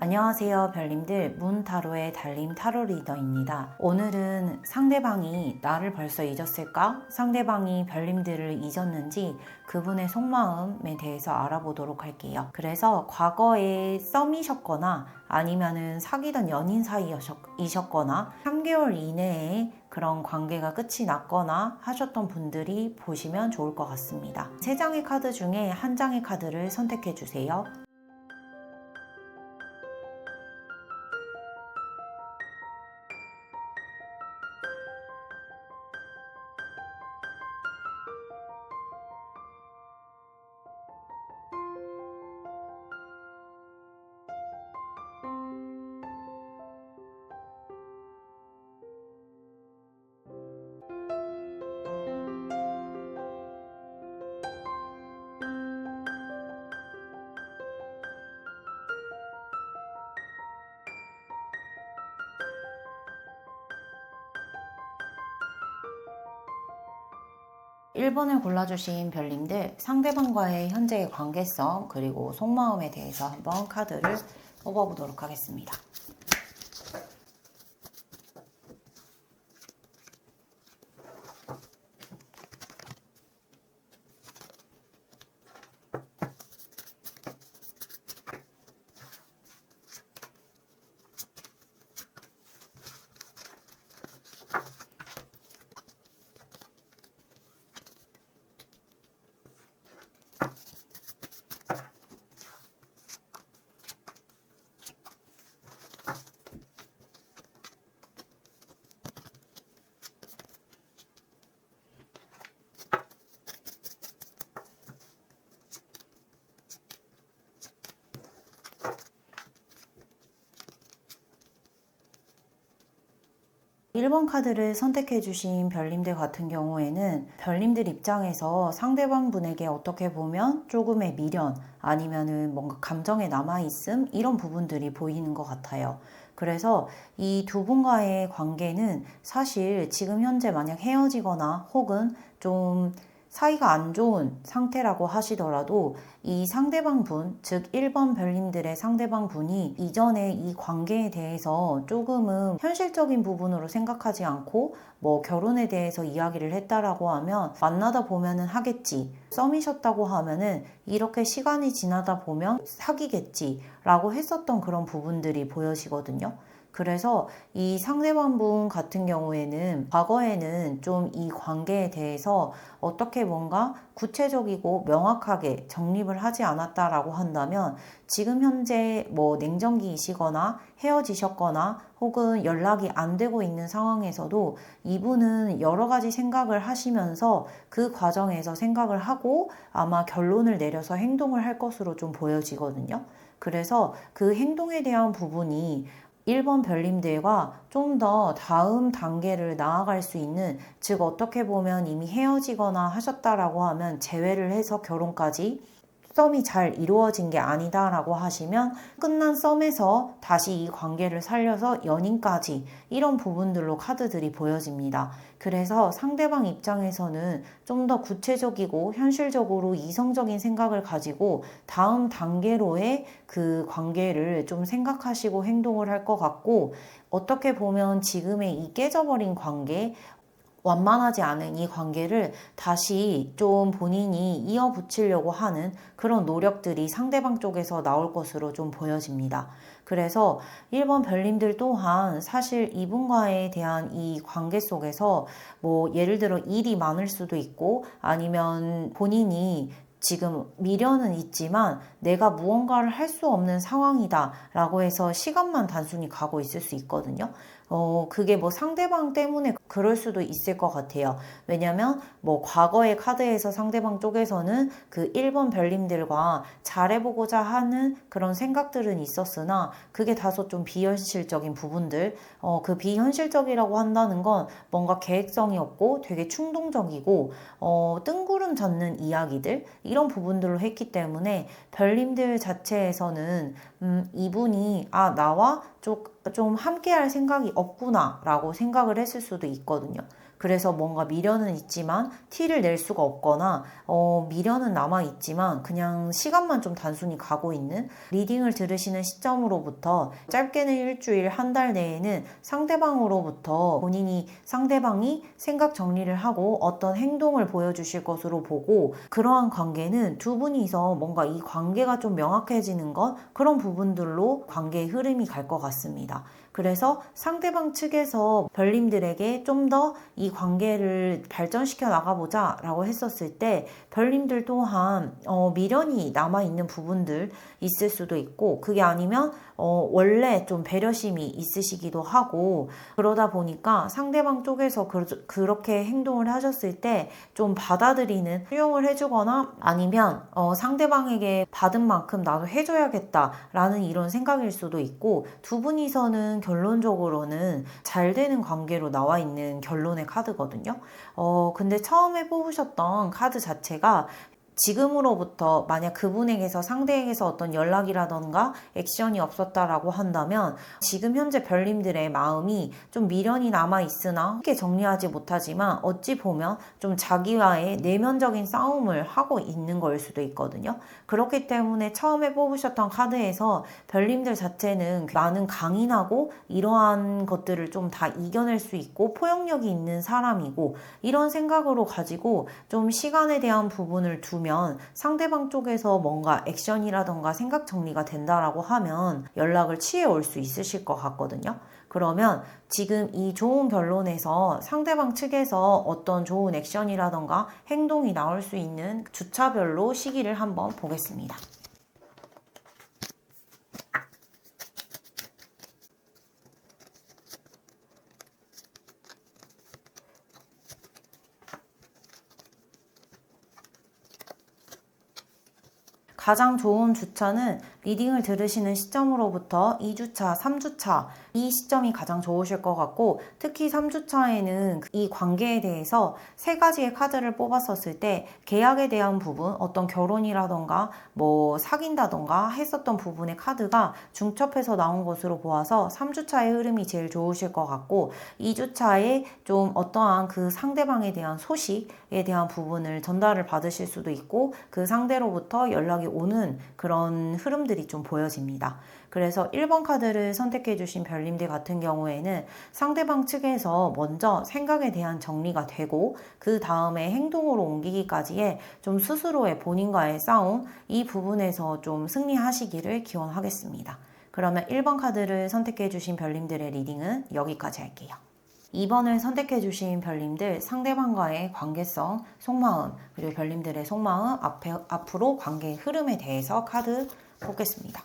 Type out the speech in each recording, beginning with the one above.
안녕하세요, 별님들. 문타로의 달림 타로 리더입니다. 오늘은 상대방이 나를 벌써 잊었을까? 상대방이 별님들을 잊었는지 그분의 속마음에 대해서 알아보도록 할게요. 그래서 과거에 썸이셨거나 아니면은 사귀던 연인 사이이셨거나 3개월 이내에 그런 관계가 끝이 났거나 하셨던 분들이 보시면 좋을 것 같습니다. 3장의 카드 중에 한 장의 카드를 선택해 주세요. 1번을 골라주신 별님들, 상대방과의 현재의 관계성 그리고 속마음에 대해서 한번 카드를 뽑아보도록 하겠습니다. 일 번 카드를 선택해주신 별님들 같은 경우에는 별님들 입장에서 상대방 분에게 어떻게 보면 조금의 미련 아니면은 뭔가 감정에 남아있음 이런 부분들이 보이는 것 같아요. 그래서 이 두 분과의 관계는 사실 지금 현재 만약 헤어지거나 혹은 좀 사이가 안 좋은 상태라고 하시더라도 이 상대방 분, 즉 1번 별님들의 상대방 분이 이전에 이 관계에 대해서 조금은 현실적인 부분으로 생각하지 않고 뭐 결혼에 대해서 이야기를 했다라고 하면 만나다 보면은 하겠지. 썸이셨다고 하면은 이렇게 시간이 지나다 보면 사귀겠지 라고 했었던 그런 부분들이 보여지거든요. 그래서 이 상대방 분 같은 경우에는 과거에는 좀 이 관계에 대해서 어떻게 뭔가 구체적이고 명확하게 정립을 하지 않았다라고 한다면 지금 현재 뭐 냉정기이시거나 헤어지셨거나 혹은 연락이 안 되고 있는 상황에서도 이분은 여러 가지 생각을 하시면서 그 과정에서 생각을 하고 아마 결론을 내려서 행동을 할 것으로 좀 보여지거든요. 그래서 그 행동에 대한 부분이 1번 별님들과 좀 더 다음 단계를 나아갈 수 있는, 즉 어떻게 보면 이미 헤어지거나 하셨다라고 하면 제외를 해서 결혼까지 썸이 잘 이루어진 게 아니다라고 하시면 끝난 썸에서 다시 이 관계를 살려서 연인까지 이런 부분들로 카드들이 보여집니다. 그래서 상대방 입장에서는 좀 더 구체적이고 현실적으로 이성적인 생각을 가지고 다음 단계로의 그 관계를 좀 생각하시고 행동을 할 것 같고, 어떻게 보면 지금의 이 깨져버린 관계, 완만하지 않은 이 관계를 다시 좀 본인이 이어붙이려고 하는 그런 노력들이 상대방 쪽에서 나올 것으로 좀 보여집니다. 그래서 1번 별님들 또한 사실 이분과에 대한 이 관계 속에서 뭐 예를 들어 일이 많을 수도 있고 아니면 본인이 지금 미련은 있지만 내가 무언가를 할 수 없는 상황이다 라고 해서 시간만 단순히 가고 있을 수 있거든요. 그게 뭐 상대방 때문에 그럴 수도 있을 것 같아요. 왜냐면 뭐 과거의 카드에서 상대방 쪽에서는 그 1번 별님들과 잘해보고자 하는 그런 생각들은 있었으나 그게 다소 좀 비현실적인 부분들, 그 비현실적이라고 한다는 건 뭔가 계획성이 없고 되게 충동적이고 뜬구름 잡는 이야기들 이런 부분들로 했기 때문에 별님들 자체에서는 이분이 나와 좀 함께 할 생각이 없구나 라고 생각을 했을 수도 있거든요. 그래서 뭔가 미련은 있지만 티를 낼 수가 없거나 미련은 남아있지만 그냥 시간만 좀 단순히 가고 있는, 리딩을 들으시는 시점으로부터 짧게는 일주일, 한 달 내에는 상대방으로부터 본인이 상대방이 생각 정리를 하고 어떤 행동을 보여주실 것으로 보고, 그러한 관계는 두 분이서 뭔가 이 관계가 좀 명확해지는 것, 그런 부분들로 관계의 흐름이 갈 것 같습니다. 그래서 상대방 측에서 별님들에게 좀 더 이 관계를 발전시켜 나가보자 라고 했었을 때, 별님들 또한 미련이 남아있는 부분들 있을 수도 있고, 그게 아니면 원래 좀 배려심이 있으시기도 하고, 그러다 보니까 상대방 쪽에서 그렇게 행동을 하셨을 때 좀 받아들이는, 수용을 해주거나 아니면 상대방에게 받은 만큼 나도 해줘야겠다라는 이런 생각일 수도 있고, 두 분이서는 결론적으로는 잘 되는 관계로 나와 있는 결론의 카드거든요. 근데 처음에 뽑으셨던 카드 자체가, 지금으로부터 만약 그분에게서, 상대에게서 어떤 연락이라던가 액션이 없었다라고 한다면, 지금 현재 별님들의 마음이 좀 미련이 남아있으나 함께 정리하지 못하지만 어찌 보면 좀 자기와의 내면적인 싸움을 하고 있는 걸 수도 있거든요. 그렇기 때문에 처음에 뽑으셨던 카드에서 별님들 자체는 나는 강인하고 이러한 것들을 좀 다 이겨낼 수 있고 포용력이 있는 사람이고, 이런 생각으로 가지고 좀 시간에 대한 부분을 두면 상대방 쪽에서 뭔가 액션이라던가 생각 정리가 된다라고 하면 연락을 취해 올 수 있으실 것 같거든요. 그러면 지금 이 좋은 결론에서 상대방 측에서 어떤 좋은 액션이라던가 행동이 나올 수 있는 주차별로 시기를 한번 보겠습니다. 가장 좋은 주차는 리딩을 들으시는 시점으로부터 2주차, 3주차, 이 시점이 가장 좋으실 것 같고, 특히 3주차에는 이 관계에 대해서 세 가지의 카드를 뽑았었을 때 계약에 대한 부분, 어떤 결혼이라던가 뭐 사귄다던가 했었던 부분의 카드가 중첩해서 나온 것으로 보아서 3주차의 흐름이 제일 좋으실 것 같고, 2주차에 좀 어떠한 그 상대방에 대한 소식에 대한 부분을 전달을 받으실 수도 있고, 그 상대로부터 연락이 오는 그런 흐름들이 좀 보여집니다. 그래서 1번 카드를 선택해 주신 별님들 같은 경우에는 상대방 측에서 먼저 생각에 대한 정리가 되고, 그 다음에 행동으로 옮기기까지의 좀 스스로의 본인과의 싸움, 이 부분에서 좀 승리하시기를 기원하겠습니다. 그러면 1번 카드를 선택해 주신 별님들의 리딩은 여기까지 할게요. 2번을 선택해 주신 별님들, 상대방과의 관계성, 속마음, 그리고 별님들의 속마음, 앞으로 관계의 흐름에 대해서 카드 뽑겠습니다.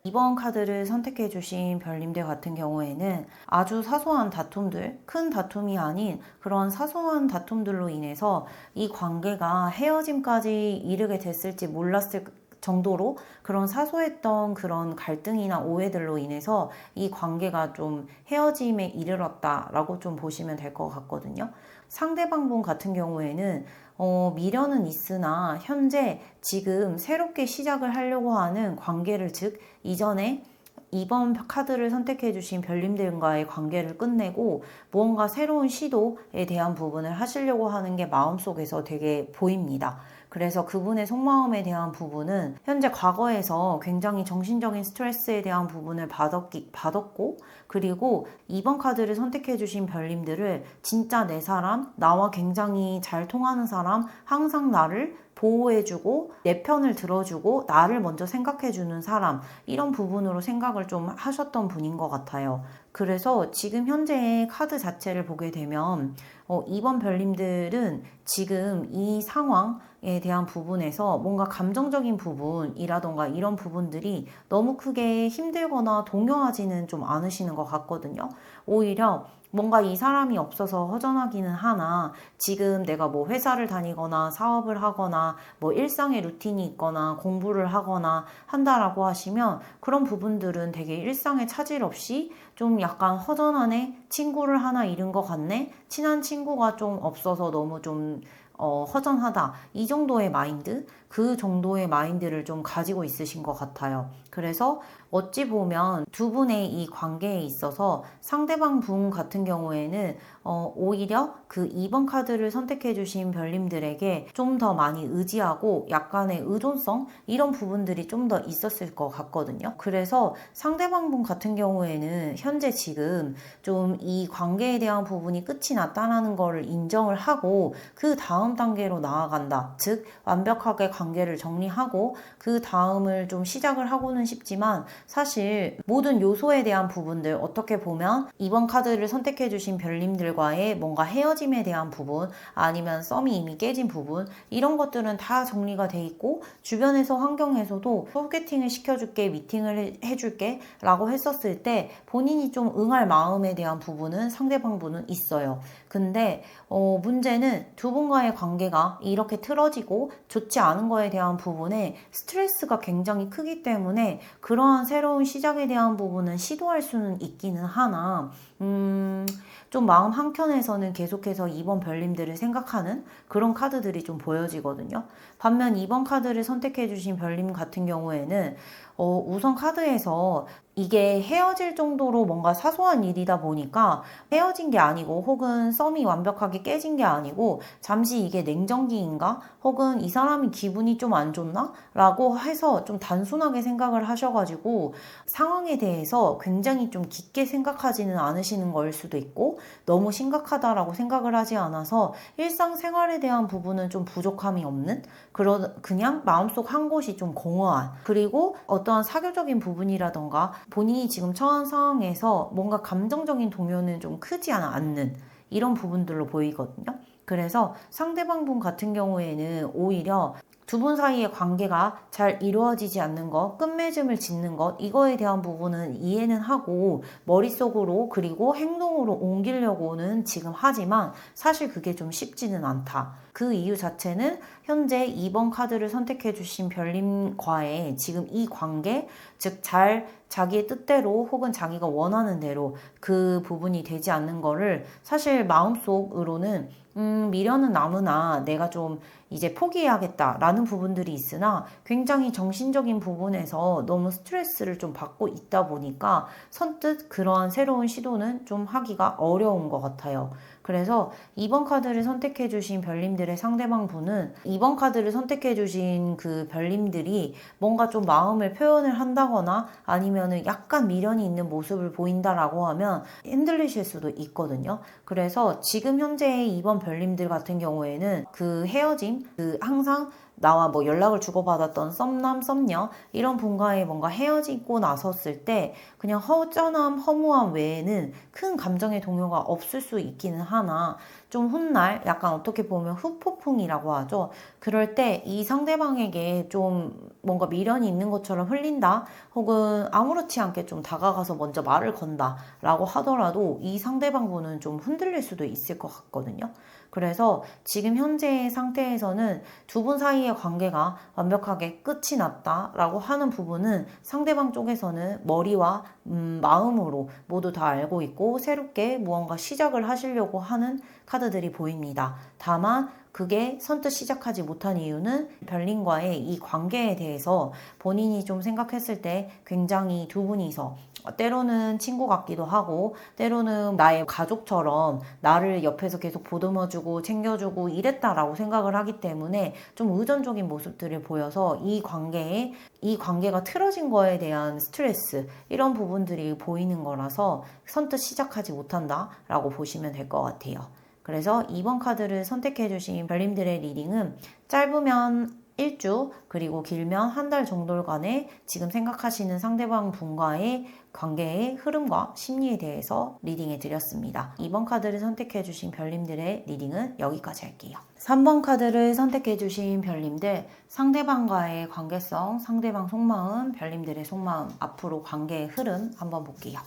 이번 카드를 선택해 주신 별님들 같은 경우에는 아주 사소한 다툼들, 큰 다툼이 아닌 그런 사소한 다툼들로 인해서 이 관계가 헤어짐까지 이르게 됐을지 몰랐을 정도로 그런 사소했던 그런 갈등이나 오해들로 인해서 이 관계가 좀 헤어짐에 이르렀다라고 좀 보시면 될 것 같거든요. 상대방 분 같은 경우에는 미련은 있으나 현재 지금 새롭게 시작을 하려고 하는 관계를, 즉 이전에 2번 카드를 선택해 주신 별님들과의 관계를 끝내고 무언가 새로운 시도에 대한 부분을 하시려고 하는 게 마음속에서 되게 보입니다. 그래서 그분의 속마음에 대한 부분은 현재 과거에서 굉장히 정신적인 스트레스에 대한 부분을 받았고, 그리고 2번 카드를 선택해 주신 별님들을 진짜 내 사람, 나와 굉장히 잘 통하는 사람, 항상 나를 보호해주고 내 편을 들어주고 나를 먼저 생각해주는 사람, 이런 부분으로 생각을 좀 하셨던 분인 것 같아요. 그래서 지금 현재의 카드 자체를 보게 되면 2번 별님들은 지금 이 상황에 대한 부분에서 뭔가 감정적인 부분이라던가 이런 부분들이 너무 크게 힘들거나 동요하지는 좀 않으시는 것 같거든요. 오히려 뭔가 이 사람이 없어서 허전하기는 하나 지금 내가 뭐 회사를 다니거나 사업을 하거나 뭐 일상의 루틴이 있거나 공부를 하거나 한다라고 하시면 그런 부분들은 되게 일상에 차질 없이 좀 약간 허전하네? 친구를 하나 잃은 것 같네? 친한 친구가 좀 없어서 너무 좀 허전하다. 이 정도의 마인드? 그 정도의 마인드를 좀 가지고 있으신 것 같아요. 그래서 어찌 보면 두 분의 이 관계에 있어서 상대방 분 같은 경우에는 오히려 그 2번 카드를 선택해 주신 별님들에게 좀 더 많이 의지하고 약간의 의존성 이런 부분들이 좀 더 있었을 것 같거든요. 그래서 상대방 분 같은 경우에는 현재 지금 좀 이 관계에 대한 부분이 끝이 났다라는 거를 인정을 하고 그 다음 단계로 나아간다. 즉 완벽하게 관계를 정리하고 그 다음을 좀 시작을 하고는 싶지만 사실 모든 요소에 대한 부분들 어떻게 보면 이번 카드를 선택해 주신 별님들과의 뭔가 헤어짐에 대한 부분 아니면 썸이 이미 깨진 부분 이런 것들은 다 정리가 돼 있고 주변에서 환경에서도 소개팅을 시켜줄게 미팅을 해줄게 라고 했었을 때 본인이 좀 응할 마음에 대한 부분은 상대방 분은 있어요. 근데 문제는 두 분과의 관계가 이렇게 틀어지고 좋지 않은 거에 대한 부분에 스트레스가 굉장히 크기 때문에 그러한 새로운 시작에 대한 부분은 시도할 수는 있기는 하나 좀 마음 한켠에서는 계속해서 2번 별님들을 생각하는 그런 카드들이 좀 보여지거든요. 반면 2번 카드를 선택해 주신 별님 같은 경우에는 우선 카드에서 이게 헤어질 정도로 뭔가 사소한 일이다 보니까 헤어진 게 아니고 혹은 썸이 완벽하게 깨진 게 아니고 잠시 이게 냉정기인가? 혹은 이 사람이 기분이 좀 안 좋나? 라고 해서 좀 단순하게 생각을 하셔가지고 상황에 대해서 굉장히 좀 깊게 생각하지는 않으시는 거일 수도 있고 너무 심각하다라고 생각을 하지 않아서 일상생활에 대한 부분은 좀 부족함이 없는 그냥 마음속 한 곳이 좀 공허한 그리고 어떠한 사교적인 부분이라던가 본인이 지금 처한 상황에서 뭔가 감정적인 동요는 좀 크지 않는 이런 부분들로 보이거든요. 그래서 상대방 분 같은 경우에는 오히려 두 분 사이의 관계가 잘 이루어지지 않는 것, 끝맺음을 짓는 것, 이거에 대한 부분은 이해는 하고 머릿속으로 그리고 행동으로 옮기려고는 지금 하지만 사실 그게 좀 쉽지는 않다. 그 이유 자체는 현재 2번 카드를 선택해 주신 별님과의 지금 이 관계, 즉 잘 자기의 뜻대로 혹은 자기가 원하는 대로 그 부분이 되지 않는 거를 사실 마음속으로는 미련은 남으나 내가 좀 이제 포기해야겠다라는 부분들이 있으나 굉장히 정신적인 부분에서 너무 스트레스를 좀 받고 있다 보니까 선뜻 그러한 새로운 시도는 좀 하기가 어려운 것 같아요. 그래서 2번 카드를 선택해 주신 별님들의 상대방 분은 2번 카드를 선택해 주신 그 별님들이 뭔가 좀 마음을 표현을 한다거나 아니면은 약간 미련이 있는 모습을 보인다라고 하면 흔들리실 수도 있거든요. 그래서 지금 현재의 2번 별님들 같은 경우에는 그 헤어짐, 그 항상 나와 뭐 연락을 주고받았던 썸남, 썸녀 이런 분과의 뭔가 헤어지고 나섰을 때 그냥 허전함, 허무함 외에는 큰 감정의 동요가 없을 수 있기는 하나 좀 훗날 약간 어떻게 보면 후폭풍이라고 하죠. 그럴 때 이 상대방에게 좀 뭔가 미련이 있는 것처럼 흘린다 혹은 아무렇지 않게 좀 다가가서 먼저 말을 건다 라고 하더라도 이 상대방 분은 좀 흔들릴 수도 있을 것 같거든요. 그래서 지금 현재의 상태에서는 두 분 사이의 관계가 완벽하게 끝이 났다라고 하는 부분은 상대방 쪽에서는 머리와 마음으로 모두 다 알고 있고 새롭게 무언가 시작을 하시려고 하는 카드들이 보입니다. 다만 그게 선뜻 시작하지 못한 이유는 별님과의 이 관계에 대해서 본인이 좀 생각했을 때 굉장히 두 분이서 때로는 친구 같기도 하고 때로는 나의 가족처럼 나를 옆에서 계속 보듬어주고 챙겨주고 이랬다라고 생각을 하기 때문에 좀 의존적인 모습들을 보여서 이 관계가 틀어진 거에 대한 스트레스 이런 부분들이 보이는 거라서 선뜻 시작하지 못한다라고 보시면 될 것 같아요. 그래서 2번 카드를 선택해 주신 별님들의 리딩은 짧으면 1주, 그리고 길면 한 달 정도간의 지금 생각하시는 상대방 분과의 관계의 흐름과 심리에 대해서 리딩해 드렸습니다. 2번 카드를 선택해 주신 별님들의 리딩은 여기까지 할게요. 3번 카드를 선택해 주신 별님들, 상대방과의 관계성, 상대방 속마음, 별님들의 속마음, 앞으로 관계의 흐름 한번 볼게요.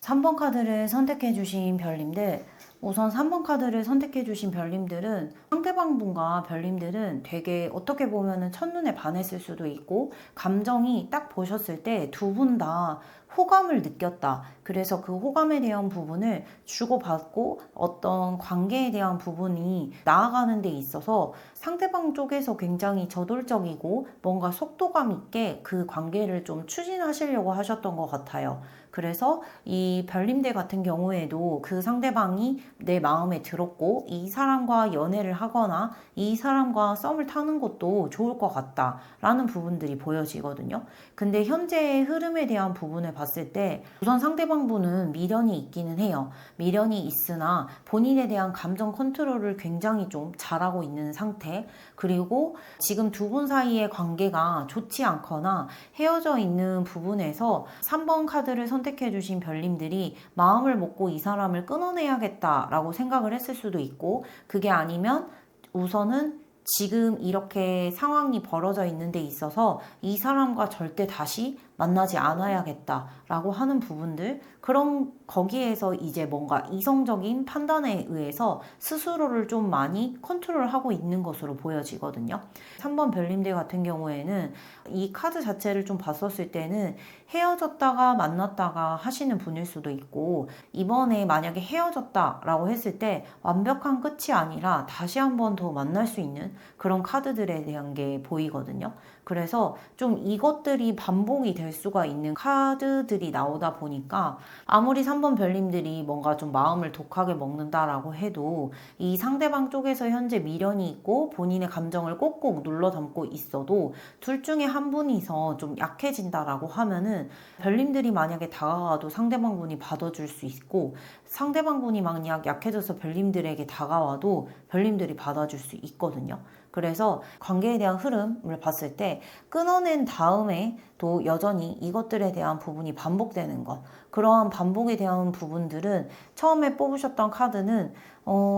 3번 카드를 선택해 주신 별님들, 우선 3번 카드를 선택해 주신 별님들은 상대방 분과 별님들은 되게 어떻게 보면 첫눈에 반했을 수도 있고 감정이 딱 보셨을 때 두 분 다 호감을 느꼈다. 그래서 그 호감에 대한 부분을 주고받고 어떤 관계에 대한 부분이 나아가는 데 있어서 상대방 쪽에서 굉장히 저돌적이고 뭔가 속도감 있게 그 관계를 좀 추진하시려고 하셨던 것 같아요. 그래서 이 별님들 같은 경우에도 그 상대방이 내 마음에 들었고 이 사람과 연애를 하거나 이 사람과 썸을 타는 것도 좋을 것 같다 라는 부분들이 보여지거든요. 근데 현재의 흐름에 대한 부분을 봤을 때 우선 상대방 분은 미련이 있기는 해요. 미련이 있으나 본인에 대한 감정 컨트롤을 굉장히 좀 잘하고 있는 상태, 그리고 지금 두 분 사이의 관계가 좋지 않거나 헤어져 있는 부분에서 3번 카드를 선택해 주신 별님들이 마음을 먹고 이 사람을 끊어내야겠다라고 생각을 했을 수도 있고, 그게 아니면 우선은 지금 이렇게 상황이 벌어져 있는 데 있어서 이 사람과 절대 다시 만나지 않아야겠다라고 하는 부분들, 그런 거기에서 이제 뭔가 이성적인 판단에 의해서 스스로를 좀 많이 컨트롤하고 있는 것으로 보여지거든요. 3번 별님들 같은 경우에는 이 카드 자체를 좀 봤었을 때는 헤어졌다가 만났다가 하시는 분일 수도 있고, 이번에 만약에 헤어졌다라고 했을 때 완벽한 끝이 아니라 다시 한 번 더 만날 수 있는 그런 카드들에 대한 게 보이거든요. 그래서 좀 이것들이 반복이 될 수가 있는 카드들이 나오다 보니까 아무리 3번 별님들이 뭔가 좀 마음을 독하게 먹는다라고 해도 이 상대방 쪽에서 현재 미련이 있고 본인의 감정을 꼭꼭 눌러 담고 있어도 둘 중에 한 분이서 좀 약해진다라고 하면은 별님들이 만약에 다가가도 상대방 분이 받아줄 수 있고, 상대방 분이 만약 약해져서 별님들에게 다가와도 별님들이 받아줄 수 있거든요. 그래서 관계에 대한 흐름을 봤을 때 끊어낸 다음에도 여전히 이것들에 대한 부분이 반복되는 것, 그러한 반복에 대한 부분들은 처음에 뽑으셨던 카드는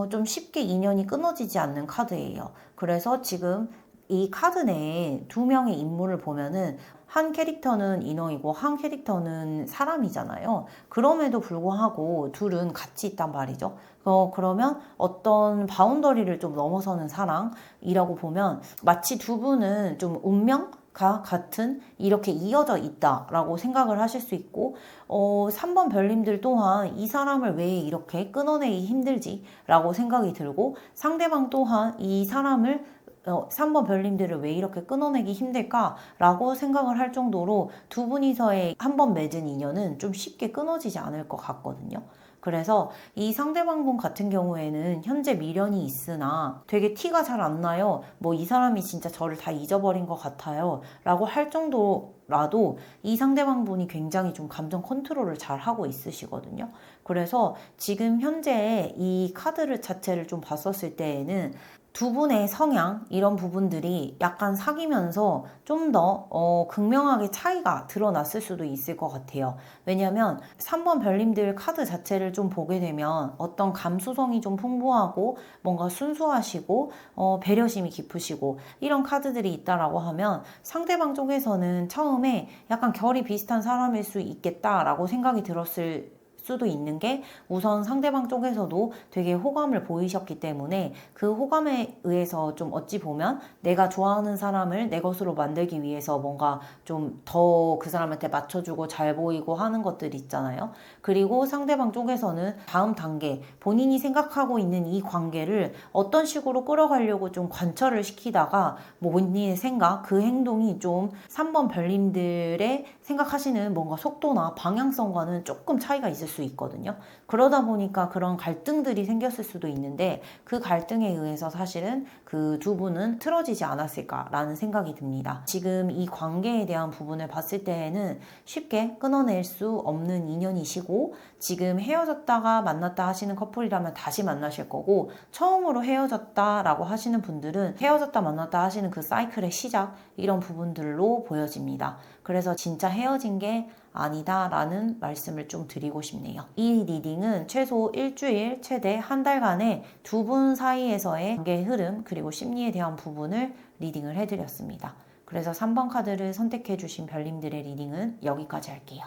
좀 쉽게 인연이 끊어지지 않는 카드예요. 그래서 지금 이 카드 내에 두 명의 인물을 보면은 한 캐릭터는 인어이고 한 캐릭터는 사람이잖아요. 그럼에도 불구하고 둘은 같이 있단 말이죠. 그러면 어떤 바운더리를 좀 넘어서는 사랑이라고 보면 마치 두 분은 좀 운명과 같은 이렇게 이어져 있다라고 생각을 하실 수 있고, 3번 별님들 또한 이 사람을 왜 이렇게 끊어내기 힘들지? 라고 생각이 들고, 상대방 또한 이 사람을 3번 별님들을 왜 이렇게 끊어내기 힘들까라고 생각을 할 정도로 두 분이서의 한 번 맺은 인연은 좀 쉽게 끊어지지 않을 것 같거든요. 그래서 이 상대방분 같은 경우에는 현재 미련이 있으나 되게 티가 잘 안 나요. 뭐 이 사람이 진짜 저를 다 잊어버린 것 같아요 라고 할 정도라도 이 상대방분이 굉장히 좀 감정 컨트롤을 잘 하고 있으시거든요. 그래서 지금 현재 이 카드를 자체를 좀 봤었을 때에는 두 분의 성향, 이런 부분들이 약간 사귀면서 좀 더 극명하게 차이가 드러났을 수도 있을 것 같아요. 왜냐면 3번 별님들 카드 자체를 좀 보게 되면 어떤 감수성이 좀 풍부하고 뭔가 순수하시고 배려심이 깊으시고 이런 카드들이 있다라고 하면 상대방 쪽에서는 처음에 약간 결이 비슷한 사람일 수 있겠다라고 생각이 들었을 수도 있는 게 우선 상대방 쪽에서도 되게 호감을 보이셨기 때문에 그 호감에 의해서 좀 어찌 보면 내가 좋아하는 사람을 내 것으로 만들기 위해서 뭔가 좀 더 그 사람한테 맞춰주고 잘 보이고 하는 것들이 있잖아요. 그리고 상대방 쪽에서는 다음 단계, 본인이 생각하고 있는 이 관계를 어떤 식으로 끌어가려고 좀 관철을 시키다가 뭐 본인의 생각, 그 행동이 좀 3번 별님들의 생각하시는 뭔가 속도나 방향성과는 조금 차이가 있을 수 있거든요. 그러다 보니까 그런 갈등들이 생겼을 수도 있는데 그 갈등에 의해서 사실은 그 두 분은 틀어지지 않았을까라는 생각이 듭니다. 지금 이 관계에 대한 부분을 봤을 때에는 쉽게 끊어낼 수 없는 인연이시고 지금 헤어졌다가 만났다 하시는 커플이라면 다시 만나실 거고 처음으로 헤어졌다라고 하시는 분들은 헤어졌다 만났다 하시는 그 사이클의 시작 이런 부분들로 보여집니다. 그래서 진짜 헤어진 게 아니다라는 말씀을 좀 드리고 싶네요. 이 리딩은 최소 일주일, 최대 한 달간의 두 분 사이에서의 관계의 흐름 그리고 심리에 대한 부분을 리딩을 해드렸습니다. 그래서 3번 카드를 선택해 주신 별님들의 리딩은 여기까지 할게요.